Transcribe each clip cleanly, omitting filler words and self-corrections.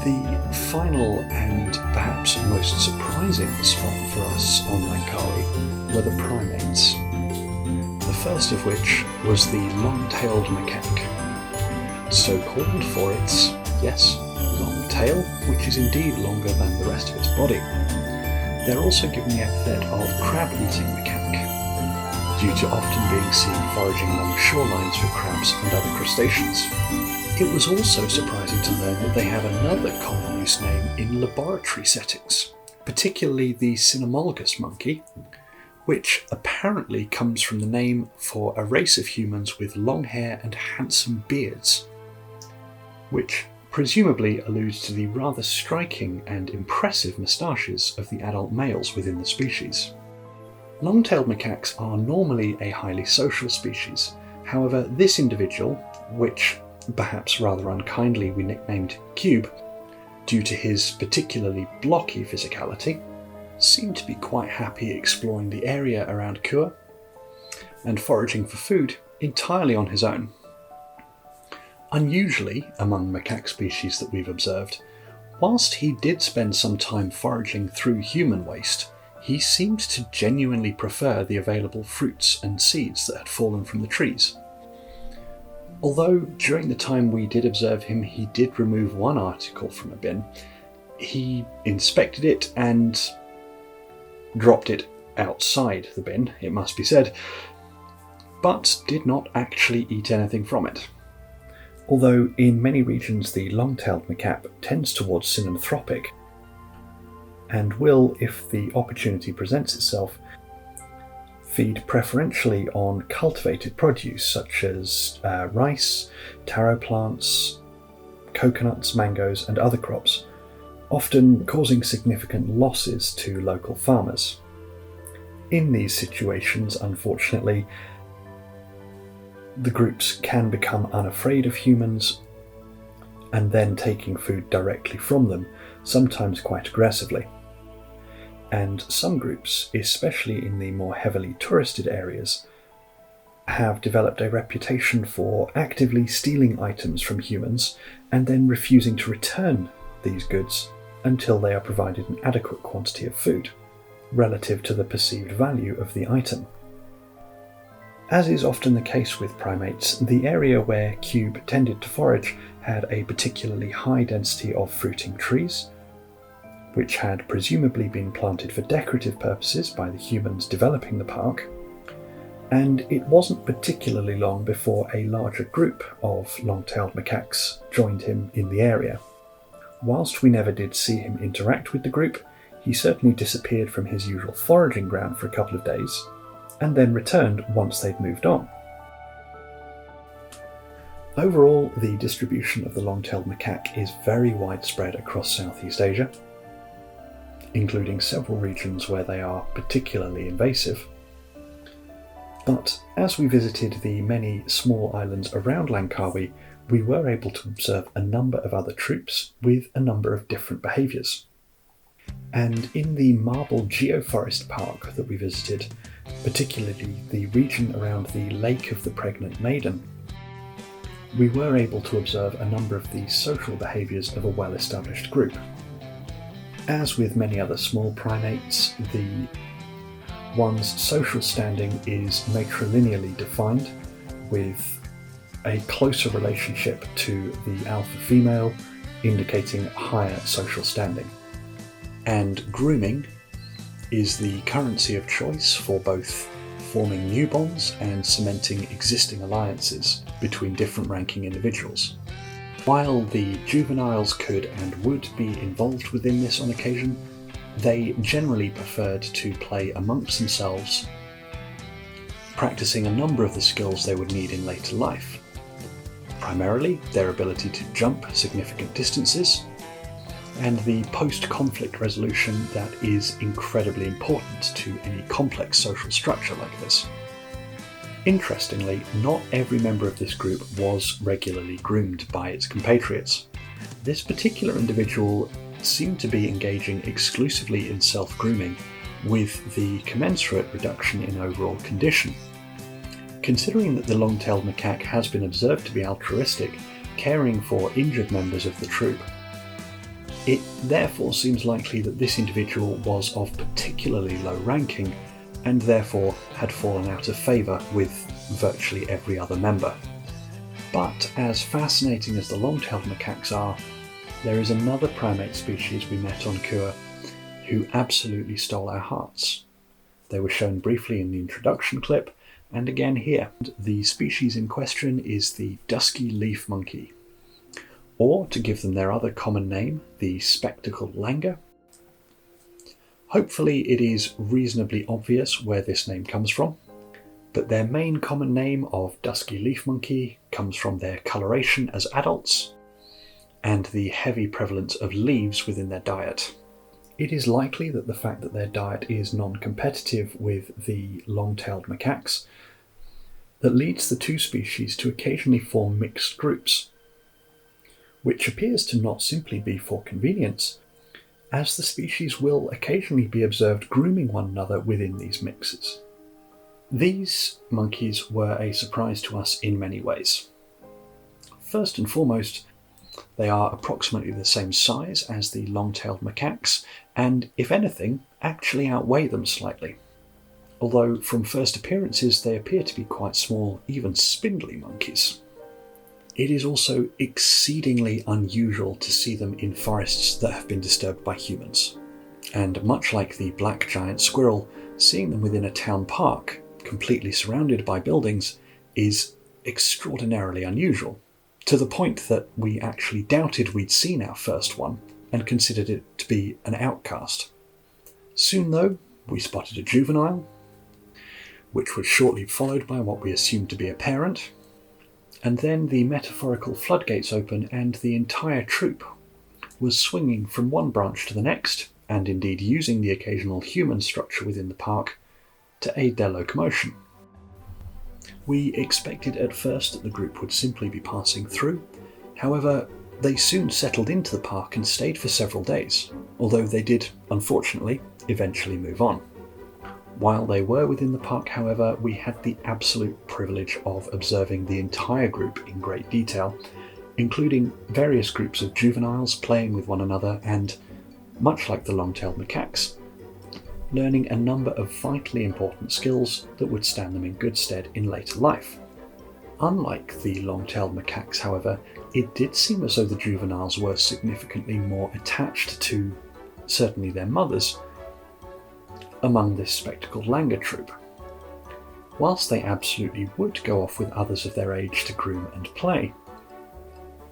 The final and perhaps most surprising spot for us on Langkawi were the primates. The first of which was the long-tailed macaque, so called for its, yes, long tail, which is indeed longer than the rest of its body. They're also given the epithet of crab-eating macaque, due to often being seen foraging along shorelines for crabs and other crustaceans. It was also surprising to learn that they have another common use name in laboratory settings, particularly the cynomolgus monkey, which apparently comes from the name for a race of humans with long hair and handsome beards, which presumably alludes to the rather striking and impressive moustaches of the adult males within the species. Long-tailed macaques are normally a highly social species. However, this individual, which perhaps rather unkindly we nicknamed Cube, due to his particularly blocky physicality, seemed to be quite happy exploring the area around Kuah and foraging for food entirely on his own. Unusually among macaque species that we've observed, whilst he did spend some time foraging through human waste, he seemed to genuinely prefer the available fruits and seeds that had fallen from the trees. Although during the time we did observe him, he did remove one article from a bin, he inspected it and dropped it outside the bin, it must be said, but did not actually eat anything from it. Although in many regions the long-tailed macaque tends towards synanthropic and will, if the opportunity presents itself, feed preferentially on cultivated produce such as rice, taro plants, coconuts, mangoes and other crops, often causing significant losses to local farmers. In these situations, unfortunately, the groups can become unafraid of humans and then taking food directly from them, sometimes quite aggressively. And some groups, especially in the more heavily touristed areas, have developed a reputation for actively stealing items from humans and then refusing to return these goods until they are provided an adequate quantity of food, relative to the perceived value of the item. As is often the case with primates, the area where Cube tended to forage had a particularly high density of fruiting trees, which had presumably been planted for decorative purposes by the humans developing the park, and it wasn't particularly long before a larger group of long-tailed macaques joined him in the area. Whilst we never did see him interact with the group, he certainly disappeared from his usual foraging ground for a couple of days, and then returned once they'd moved on. Overall, the distribution of the long-tailed macaque is very widespread across Southeast Asia, including several regions where they are particularly invasive. But as we visited the many small islands around Langkawi, we were able to observe a number of other troops with a number of different behaviours. And in the Marble Geoforest Park that we visited, particularly the region around the Lake of the Pregnant Maiden, we were able to observe a number of the social behaviours of a well-established group. As with many other small primates, the one's social standing is matrilineally defined, with a closer relationship to the alpha female, indicating higher social standing. And grooming is the currency of choice for both forming new bonds and cementing existing alliances between different ranking individuals. While the juveniles could and would be involved within this on occasion, they generally preferred to play amongst themselves, practicing a number of the skills they would need in later life. Primarily their ability to jump significant distances, and the post-conflict resolution that is incredibly important to any complex social structure like this. Interestingly, not every member of this group was regularly groomed by its compatriots. This particular individual seemed to be engaging exclusively in self-grooming, with the commensurate reduction in overall condition. Considering that the long-tailed macaque has been observed to be altruistic, caring for injured members of the troop, It therefore seems likely that this individual was of particularly low ranking and therefore had fallen out of favour with virtually every other member. But as fascinating as the long-tailed macaques are, there is another primate species we met on Kuah who absolutely stole our hearts. They were shown briefly in the introduction clip, and again here. The species in question is the Dusky leaf monkey, or to give them their other common name, the spectacled langur. Hopefully it is reasonably obvious where this name comes from, but their main common name of Dusky leaf monkey comes from their coloration as adults and the heavy prevalence of leaves within their diet. It is likely that the fact that their diet is non-competitive with the long-tailed macaques that leads the two species to occasionally form mixed groups, which appears to not simply be for convenience, as the species will occasionally be observed grooming one another within these mixes. These monkeys were a surprise to us in many ways. First and foremost, they are approximately the same size as the long-tailed macaques, and if anything, actually outweigh them slightly. Although from first appearances they appear to be quite small, even spindly monkeys. It is also exceedingly unusual to see them in forests that have been disturbed by humans. And much like the black giant squirrel, seeing them within a town park, completely surrounded by buildings, is extraordinarily unusual, to the point that we actually doubted we'd seen our first one and considered it to be an outcast. Soon though, we spotted a juvenile, which was shortly followed by what we assumed to be a parent, and then the metaphorical floodgates open and the entire troop was swinging from one branch to the next, and indeed using the occasional human structure within the park to aid their locomotion. We expected at first that the group would simply be passing through. However, they soon settled into the park and stayed for several days, although they did, unfortunately, eventually move on. While they were within the park, however, we had the absolute privilege of observing the entire group in great detail, including various groups of juveniles playing with one another and, much like the long-tailed macaques, learning a number of vitally important skills that would stand them in good stead in later life. Unlike the long-tailed macaques, however, it did seem as though the juveniles were significantly more attached to, certainly their mothers, among this spectacled langur troop. Whilst they absolutely would go off with others of their age to groom and play,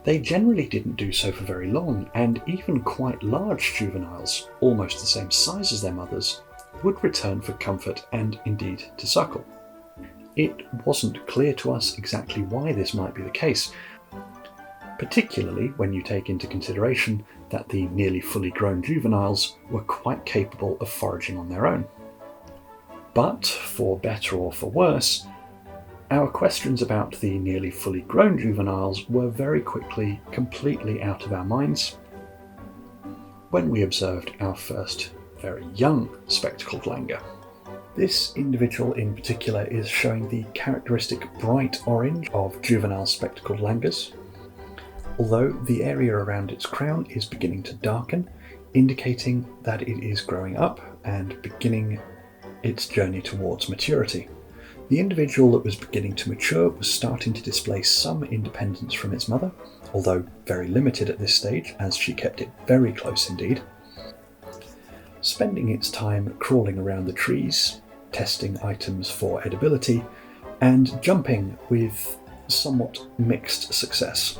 they generally didn't do so for very long, and even quite large juveniles, almost the same size as their mothers, would return for comfort and indeed to suckle. It wasn't clear to us exactly why this might be the case, particularly when you take into consideration that the nearly fully grown juveniles were quite capable of foraging on their own. But, for better or for worse, our questions about the nearly fully grown juveniles were very quickly completely out of our minds when we observed our first very young spectacled langur. This individual in particular is showing the characteristic bright orange of juvenile spectacled langurs, although the area around its crown is beginning to darken, indicating that it is growing up and beginning its journey towards maturity. The individual that was beginning to mature was starting to display some independence from its mother, although very limited at this stage, as she kept it very close indeed, spending its time crawling around the trees, testing items for edibility, and jumping with somewhat mixed success.